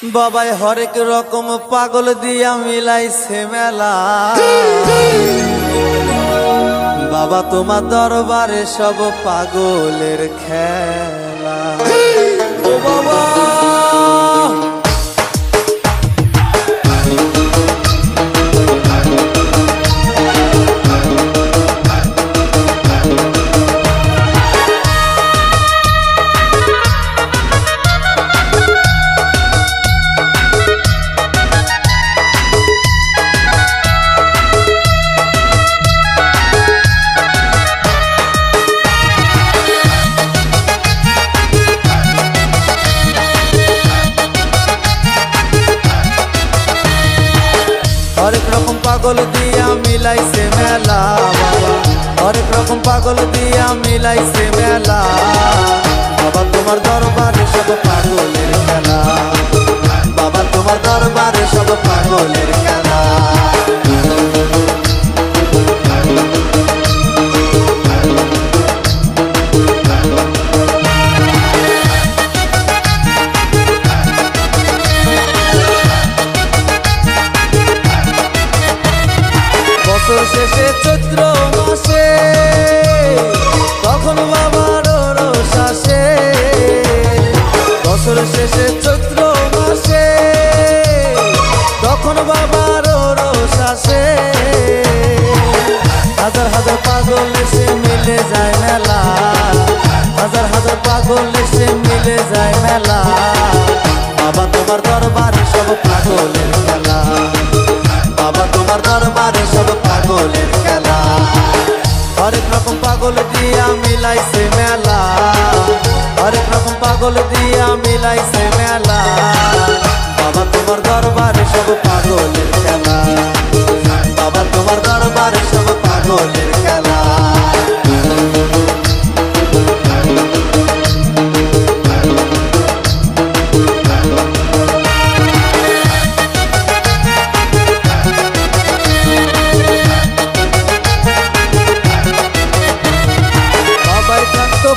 বাবাই হরেক রকম পাগল দিয়া মিলাইছে মেলা। বাবা তোমার দরবারে সব পাগলের খেলা। ও বাবা হরেক রকম পাগল দিয়া মিলাইছে মেলা। বাবা হরেক রকম পাগল দিয়া মিলাইছে মেলা। বাবা তোমার দরবারে সব পাগলের খেলা। বাবা তোমার দরবারে সব পাগলের খেলা। বছর শেষে চৈত্র মাসে তখন বাবার রোষ আসে। বছর শেষে চৈত্র মাসে তখন বাবার রোষ আসে। হাজার হাজার পাগল এসে মিলে যায় মেলা। হাজার হাজার পাগল এসে মিলে যায় মেলা। বাবা তোমার দরবারে সব পাগলের খেলা। বাবা তোমার দরবারে সব পাগলের খেলা। হরেক রকম পাগল দিয়া মিলাইছে মেলা। হরেক রকম পাগল দিয়া মিলাইছে মেলা। বাবা তোমার দরবারে সব পাগলের খেলা। বাবা তোমার দরবারে সব পাগলের খেলা।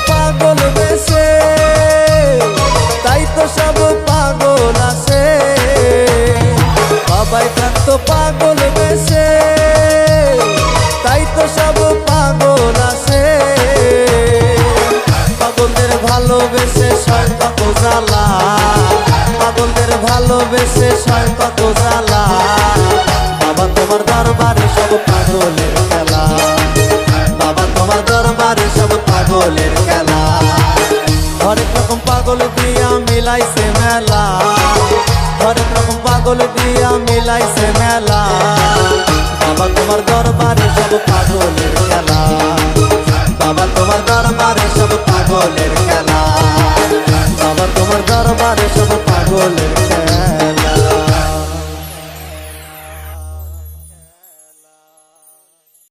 পাগল বেশে তাই তো সব পাগল আছে। বাবাই থাকতো পাগল বেশে তাই তো সব পাগল আছে। পাগলদের ভালোবেসে সয় কত জ্বালা। পাগলদের ভালোবেসে সয় কত জ্বালা। বাবা তোমার দরবারে সব পাগলের খেলা। বাবা তোমার দরবারে সব পাগলের খেলা। হরেক রকম পাগল দিয়া মিলাইছে মেলা। হরেক রকম পাগল দিয়া মিলাইছে মেলা। বাবা তোমার দরবারে সব পাগলের